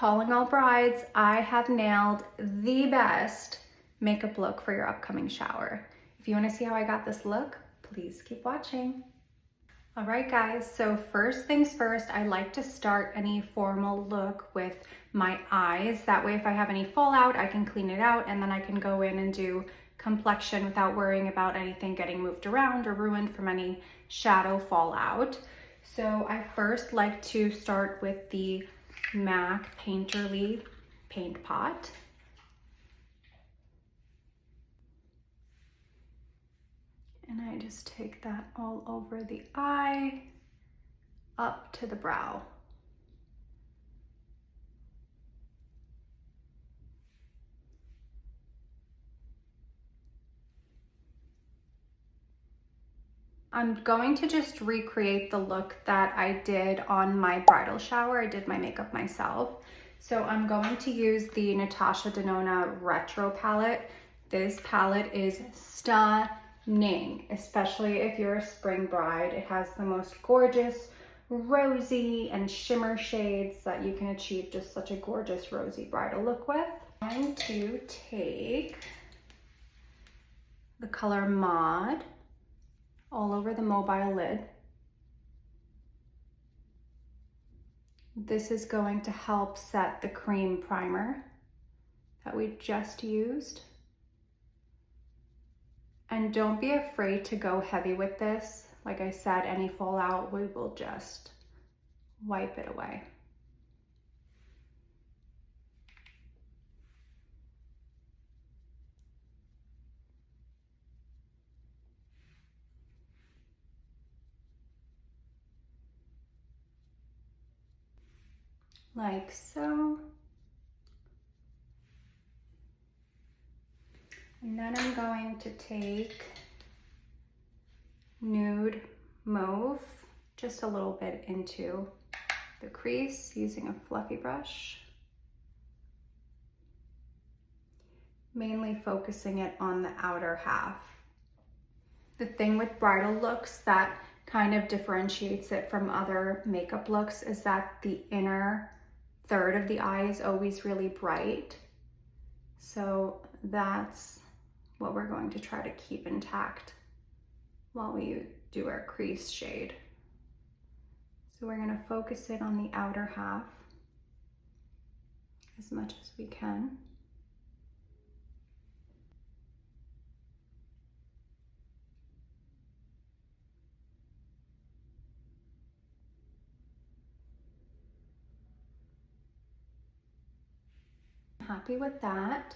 Calling all brides, I have nailed the best makeup look for your upcoming shower. If you want to see how I got this look, please keep watching. All right guys, so first things first, I like to start any formal look with my eyes. That way if I have any fallout, I can clean it out and then I can go in and do complexion without worrying about anything getting moved around or ruined from any shadow fallout. So I first like to start with the MAC Painterly paint pot. And I just take that all over the eye, up to the brow. I'm going to just recreate the look that I did on my bridal shower. I did my makeup myself. So I'm going to use the Natasha Denona Retro palette. This palette is stunning, especially if you're a spring bride. It has the most gorgeous rosy and shimmer shades that you can achieve just such a gorgeous rosy bridal look with. I'm going to take the color Mod all over the mobile lid. This is going to help set the cream primer that we just used. And don't be afraid to go heavy with this. Like I said, any fallout, we will just wipe it away. Like so. And then I'm going to take Nude Mauve just a little bit into the crease using a fluffy brush. Mainly focusing it on the outer half. The thing with bridal looks that kind of differentiates it from other makeup looks is that the inner third of the eye is always really bright. So that's what we're going to try to keep intact while we do our crease shade. So we're going to focus it on the outer half as much as we can. Happy with that.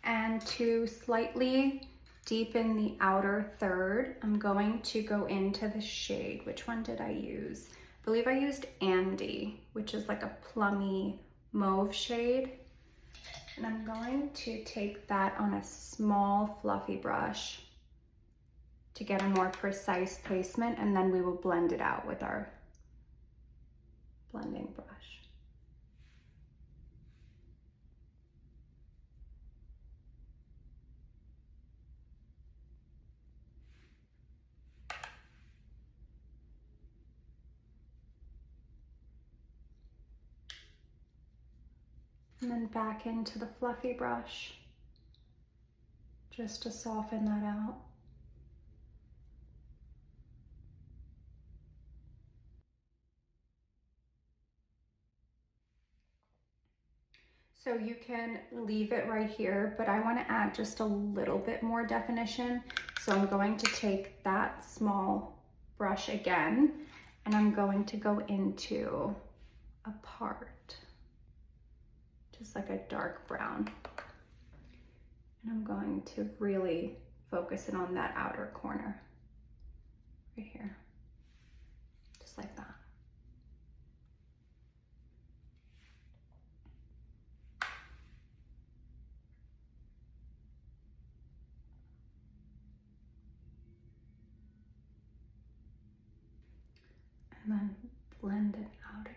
And to slightly deepen the outer third, I'm going to go into the shade. Which one did I use? I believe I used Andy, which is like a plummy mauve shade. And I'm going to take that on a small fluffy brush to get a more precise placement, and then we will blend it out with our blending brush. And then back into the fluffy brush, just to soften that out. So you can leave it right here, but I want to add just a little bit more definition. So I'm going to take that small brush again, and I'm going to go into a part, just like a dark brown. And I'm going to really focus it on that outer corner, right here, just like that. And then blend it out again.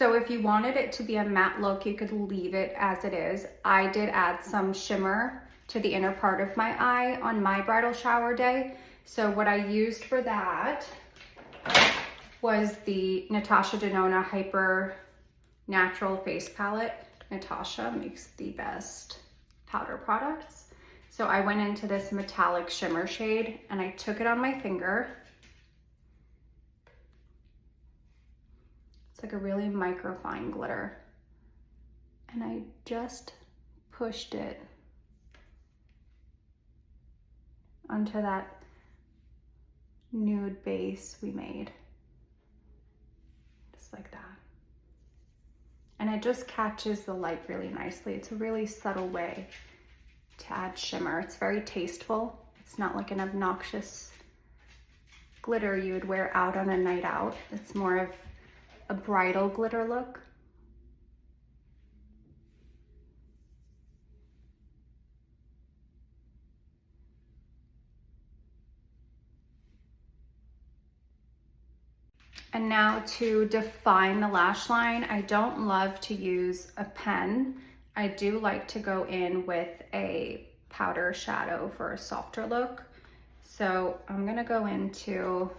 So if you wanted it to be a matte look, you could leave it as it is. I did add some shimmer to the inner part of my eye on my bridal shower day. So what I used for that was the Natasha Denona Hyper Natural Face Palette. Natasha makes the best powder products. So I went into this metallic shimmer shade and I took it on my finger. It's like a really microfine glitter. And I just pushed it onto that nude base we made. Just like that. And it just catches the light really nicely. It's a really subtle way to add shimmer. It's very tasteful. It's not like an obnoxious glitter you would wear out on a night out. It's more of a bridal glitter look. And now to define the lash line, I don't love to use a pen. I do like to go in with a powder shadow for a softer look. So I'm gonna go into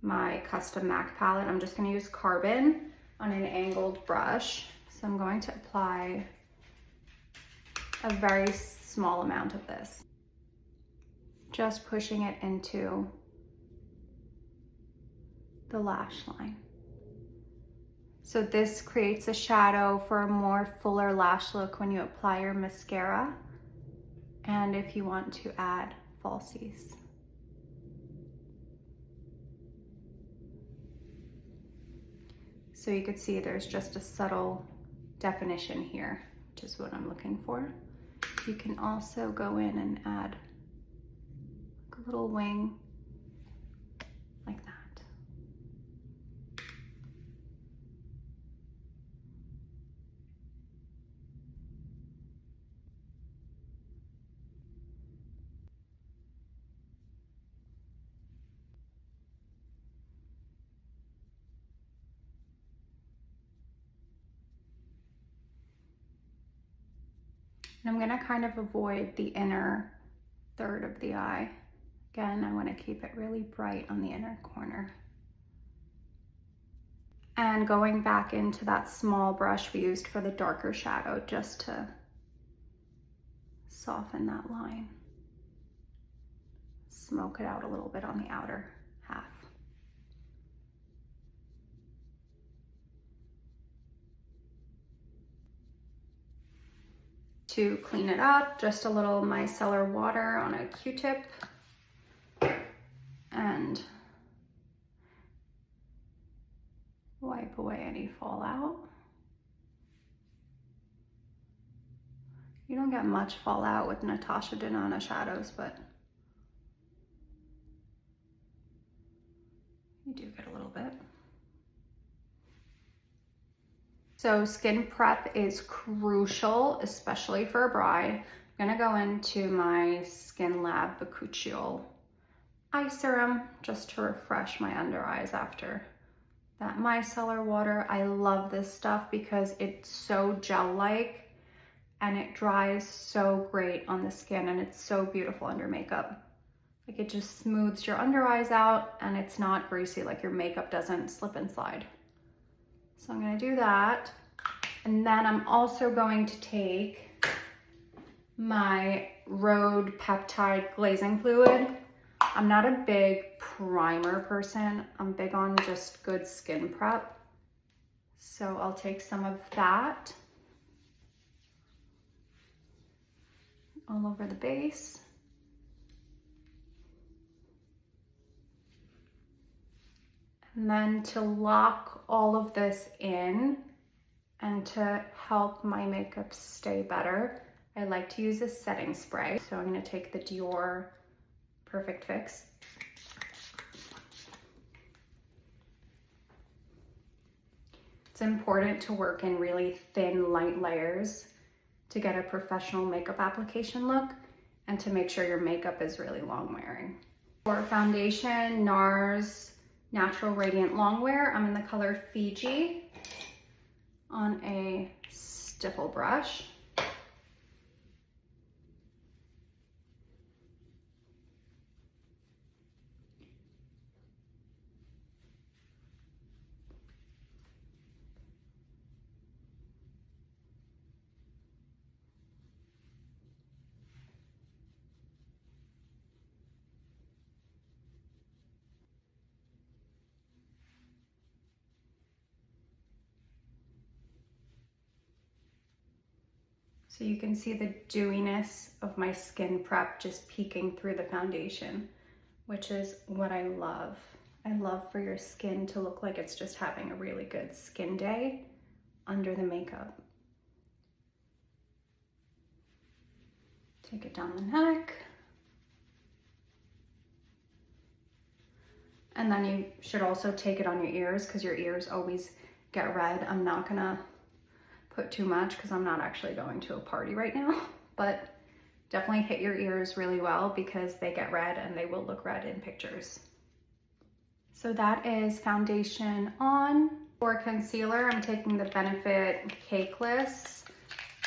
my custom MAC palette. I'm just gonna use Carbon on an angled brush. So I'm going to apply a very small amount of this. Just pushing it into the lash line. So this creates a shadow for a more fuller lash look when you apply your mascara and if you want to add falsies. So you could see there's just a subtle definition here, which is what I'm looking for. You can also go in and add a little wing like that. And I'm gonna kind of avoid the inner third of the eye. Again, I wanna keep it really bright on the inner corner. And going back into that small brush we used for the darker shadow just to soften that line. Smoke it out a little bit on the outer half. To clean it up, just a little micellar water on a Q-tip and wipe away any fallout. You don't get much fallout with Natasha Denona shadows, but you do get a little bit. So skin prep is crucial, especially for a bride. I'm gonna go into my COLLAB Bakuchiol eye serum just to refresh my under eyes after that micellar water. I love this stuff because it's so gel-like and it dries so great on the skin and it's so beautiful under makeup. Like it just smooths your under eyes out and it's not greasy, like your makeup doesn't slip and slide. So I'm gonna do that. And then I'm also going to take my Rhode Peptide glazing fluid. I'm not a big primer person. I'm big on just good skin prep. So I'll take some of that all over the base. And then to lock all of this in and to help my makeup stay better, I like to use a setting spray. So I'm gonna take the Dior Perfect Fix. It's important to work in really thin, light layers to get a professional makeup application look and to make sure your makeup is really long wearing. For foundation, NARS Natural Radiant Longwear. I'm in the color Fiji. on a stipple brush. So you can see the dewiness of my skin prep just peeking through the foundation, which is what I love. I love for your skin to look like it's just having a really good skin day under the makeup. Take it down the neck. And then you should also take it on your ears because your ears always get red. I'm not gonna put too much because I'm not actually going to a party right now, but definitely hit your ears really well because they get red and they will look red in pictures. So that is foundation on. For concealer, I'm taking the Benefit Cakeless.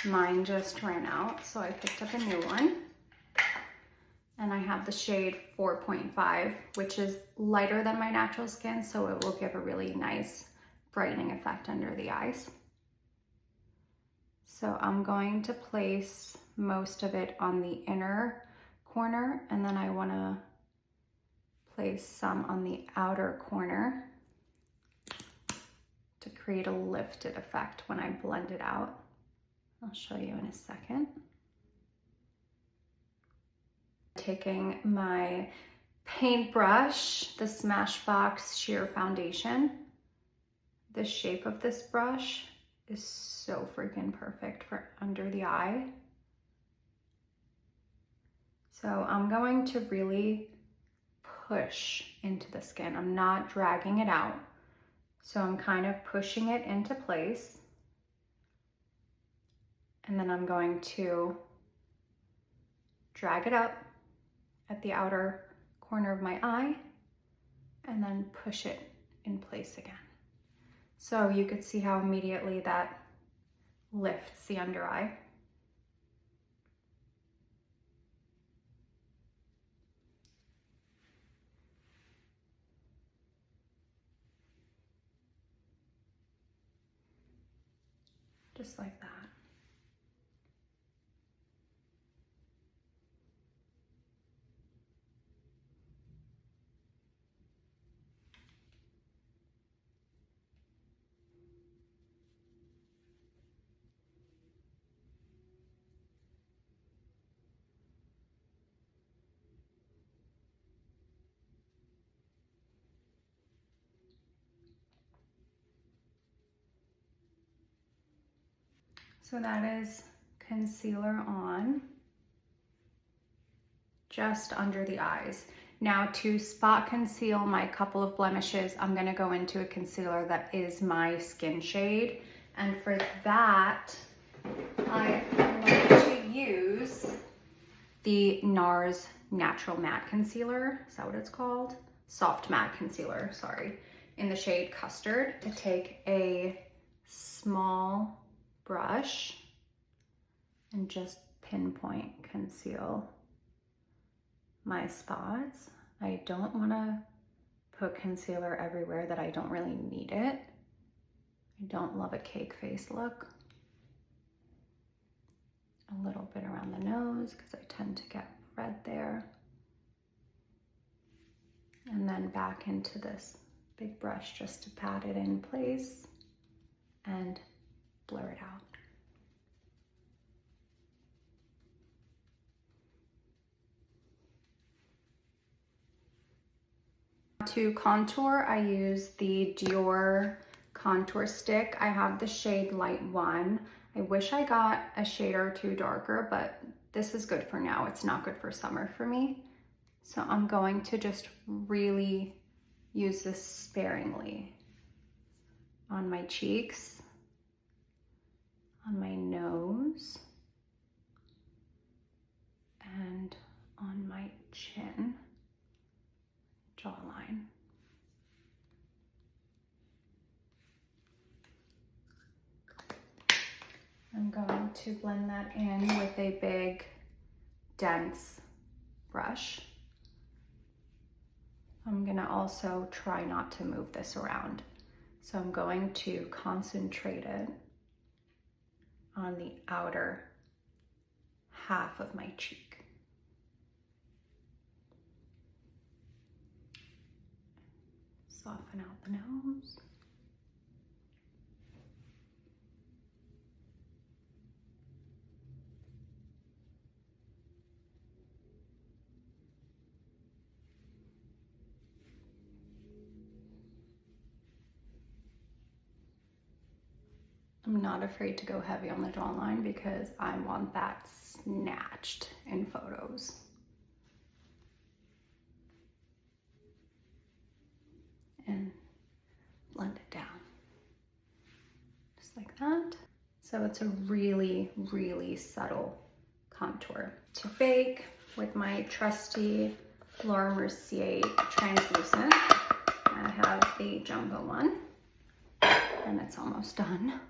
Mine just ran out, so I picked up a new one. And I have the shade 4.5, which is lighter than my natural skin, so it will give a really nice brightening effect under the eyes. So I'm going to place most of it on the inner corner, and then I want to place some on the outer corner to create a lifted effect when I blend it out. I'll show you in a second. Taking my paintbrush, the Smashbox Sheer Foundation. The shape of this brush is so freaking perfect for under the eye. So I'm going to really push into the skin. I'm not dragging it out. So I'm kind of pushing it into place. And then I'm going to drag it up at the outer corner of my eye and then push it in place again. So you could see how immediately that lifts the under eye. Just like that. So that is concealer on, just under the eyes. Now to spot conceal my couple of blemishes, I'm gonna go into a concealer that is my skin shade. And for that, I like to use the NARS Natural Matte Concealer. Is that what it's called? Soft Matte Concealer, sorry. In the shade Custard. To take a small brush and just pinpoint conceal my spots. I don't want to put concealer everywhere that I don't really need it. I don't love a cake face look. A little bit around the nose because I tend to get red there. And then back into this big brush just to pat it in place and blur it out. To contour, I use the Dior contour stick. I have the shade Light 1. I wish I got a shade or two darker, but this is good for now. It's not good for summer for me. So I'm going to just really use this sparingly on my cheeks, on my nose, and on my chin, jawline. to blend that in with a big, dense brush. I'm gonna also try not to move this around. So I'm going to concentrate it on the outer half of my cheek. Soften out the nose. I'm not afraid to go heavy on the jawline because I want that snatched in photos. And blend it down, just like that. So it's a really, really subtle contour. To bake with my trusty Laura Mercier translucent, I have the jumbo one, and it's almost done.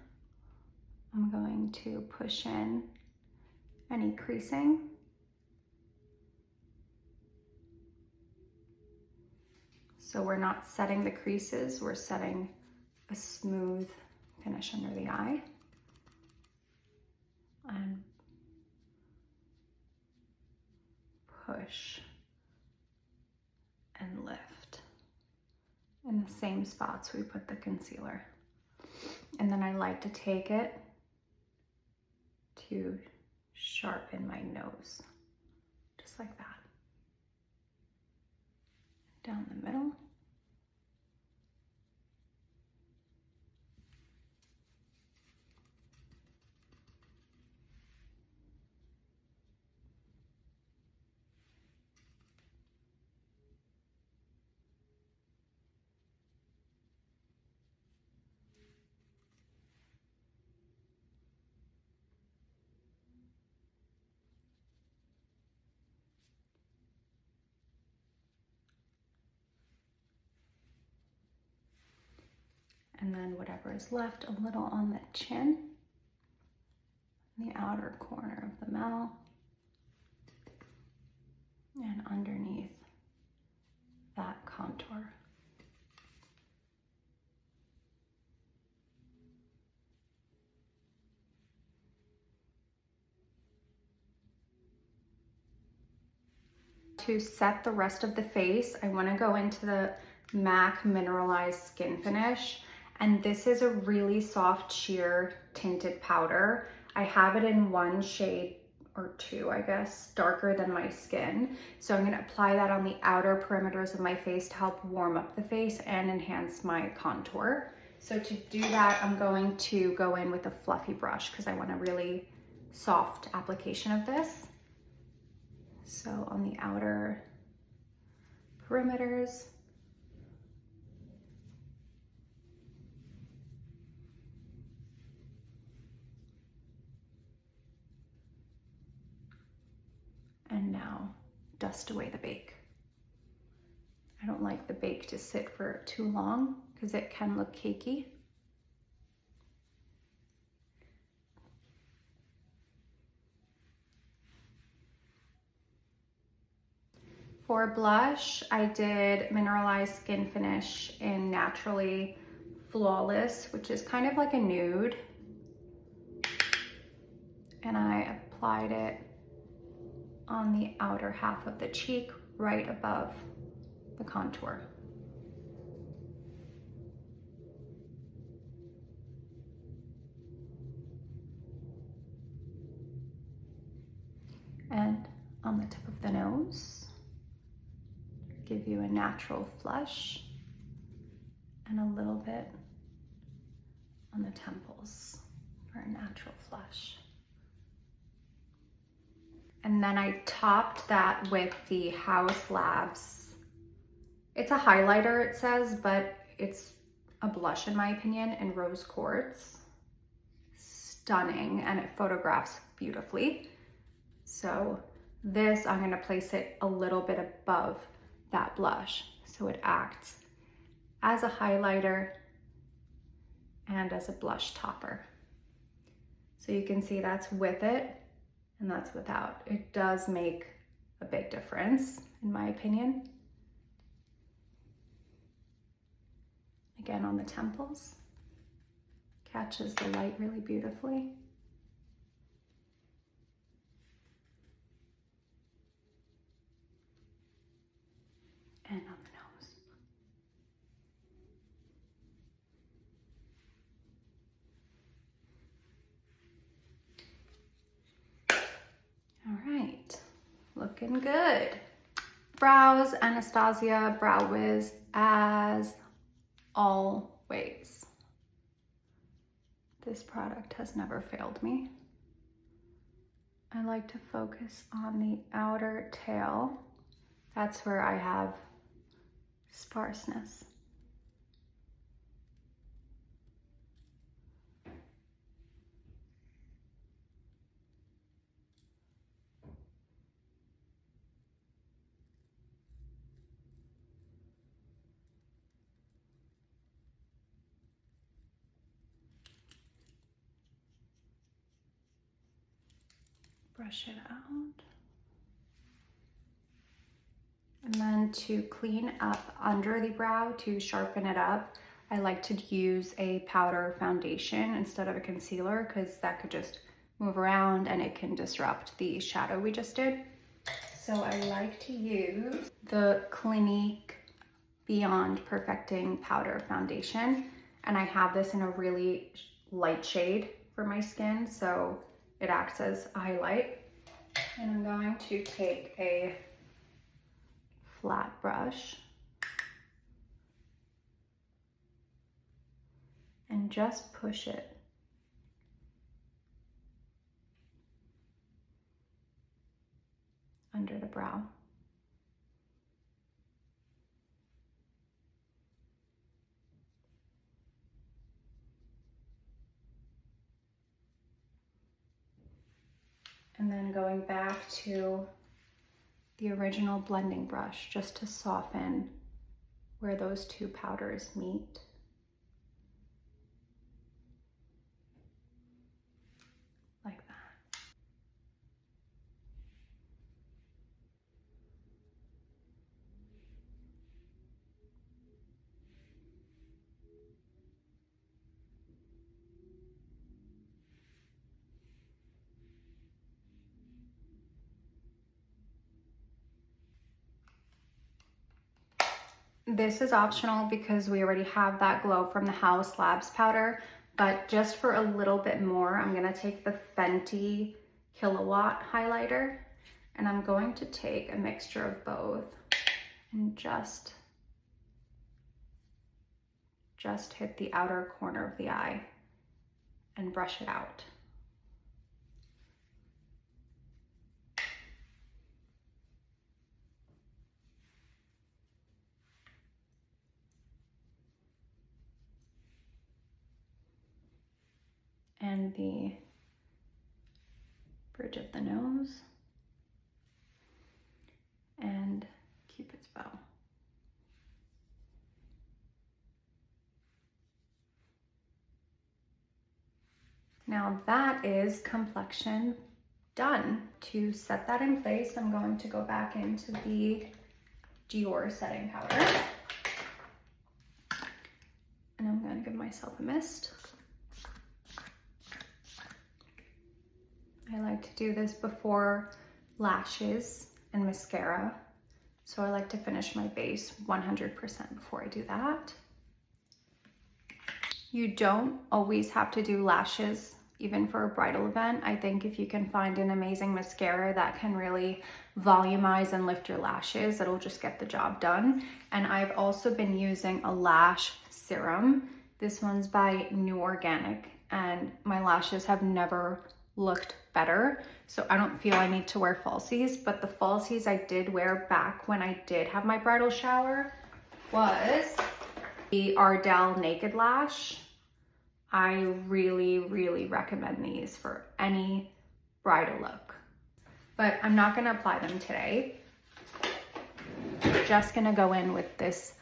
I'm going to push in any creasing. So we're not setting the creases, we're setting a smooth finish under the eye. And push and lift in the same spots we put the concealer. And then I like to take it to sharpen my nose, just like that. Down the middle. And then whatever is left, a little on the chin, the outer corner of the mouth, and underneath that contour. To set the rest of the face, I want to go into the MAC Mineralize Skin Finish. And this is a really soft sheer tinted powder. I have it in one shade or two, I guess, darker than my skin. So I'm gonna apply that on the outer perimeters of my face to help warm up the face and enhance my contour. So to do that, I'm going to go in with a fluffy brush because I want a really soft application of this. So on the outer perimeters, and now dust away the bake. I don't like the bake to sit for too long because it can look cakey. For blush, I did Mineralize Skin Finish in Naturally Flawless, which is kind of like a nude. And I applied it on the outer half of the cheek, right above the contour. And on the tip of the nose, give you a natural flush, and a little bit on the temples for a natural flush. And then I topped that with the House Labs. It's a highlighter, it says, but it's a blush in my opinion, in rose quartz. Stunning, and it photographs beautifully. So this, I'm gonna place it a little bit above that blush, so it acts as a highlighter and as a blush topper. So you can see that's with it and that's without. It does make a big difference, in my opinion. Again, on the temples, catches the light really beautifully. And on the nose. All right, looking good. Brows, Anastasia Brow Wiz, as always. This product has never failed me. I like to focus on the outer tail. That's where I have sparseness. Brush it out. And then to clean up under the brow, to sharpen it up, I like to use a powder foundation instead of a concealer, because that could just move around and it can disrupt the shadow we just did. So I like to use the Clinique Beyond Perfecting Powder Foundation. And I have this in a really light shade for my skin, so it acts as a highlight. And I'm going to take a flat brush and just push it under the brow. And then going back to the original blending brush just to soften where those two powders meet. Like that. This is optional because we already have that glow from the House Labs powder, but just for a little bit more, I'm gonna take the Fenty Kilowatt highlighter, and I'm going to take a mixture of both and just hit the outer corner of the eye and brush it out. And the bridge of the nose and Cupid's bow. Now that is complexion done. To set that in place, I'm going to go back into the Dior setting powder. And I'm going to give myself a mist. I like to do this before lashes and mascara. So I like to finish my base 100% before I do that. You don't always have to do lashes, even for a bridal event. I think if you can find an amazing mascara that can really volumize and lift your lashes, it'll just get the job done. And I've also been using a lash serum. This one's by New Organic, and my lashes have never looked better. So I don't feel I need to wear falsies, but the falsies I did wear back when I did have my bridal shower was the Ardell Naked Lash. I really, really recommend these for any bridal look. But I'm not gonna apply them today. I'm just gonna go in with this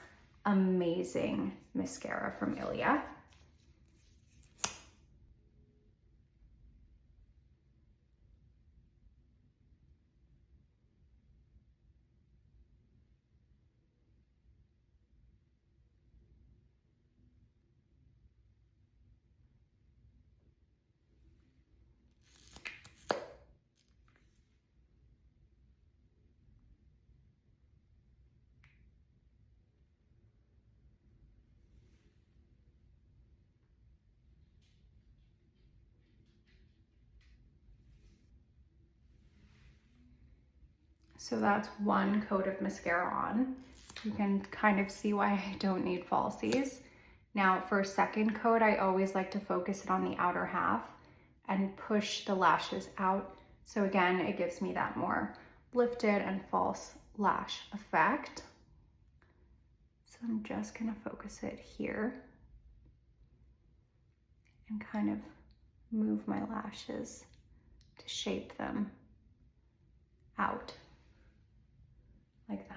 amazing mascara from Ilia. So that's one coat of mascara on. You can kind of see why I don't need falsies. Now for a second coat, I always like to focus it on the outer half and push the lashes out. So again, it gives me that more lifted and false lash effect. So I'm just gonna focus it here and kind of move my lashes to shape them out like that.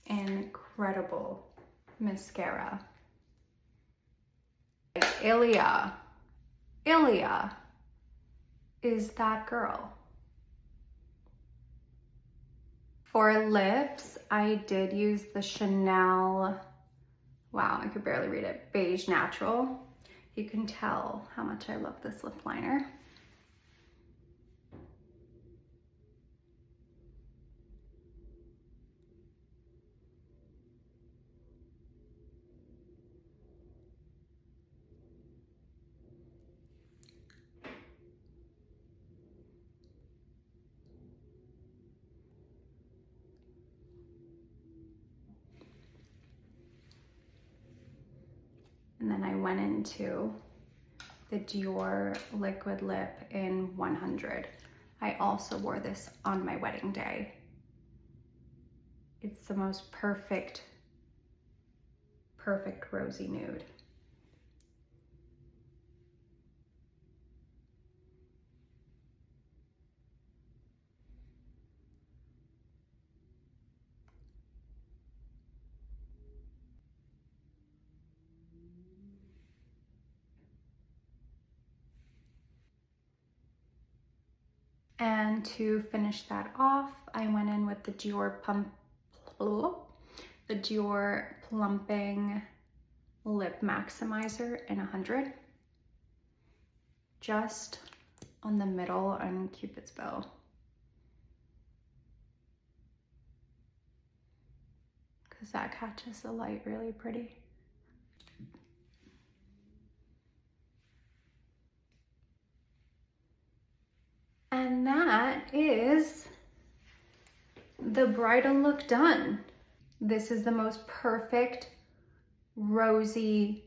Incredible mascara. Ilia is that girl. For lips, I did use the Chanel, wow, I could barely read it, Beige Natural. You can tell how much I love this lip liner. And then I went into the Dior Liquid Lip in 100. I also wore this on my wedding day. It's the most perfect rosy nude. And to finish that off, I went in with the Dior Plumping Lip Maximizer in 100. Just on the middle and Cupid's bow. Because that catches the light really pretty. And that is the bridal look done. This is the most perfect rosy,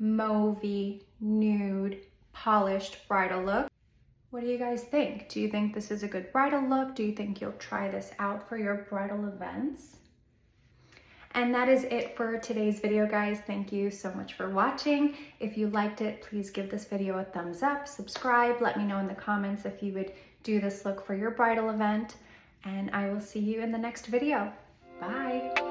mauvey, nude, polished bridal look. What do you guys think? Do you think this is a good bridal look? Do you think you'll try this out for your bridal events? And that is it for today's video, guys. Thank you so much for watching. If you liked it, please give this video a thumbs up, subscribe, let me know in the comments if you would do this look for your bridal event, and I will see you in the next video. Bye.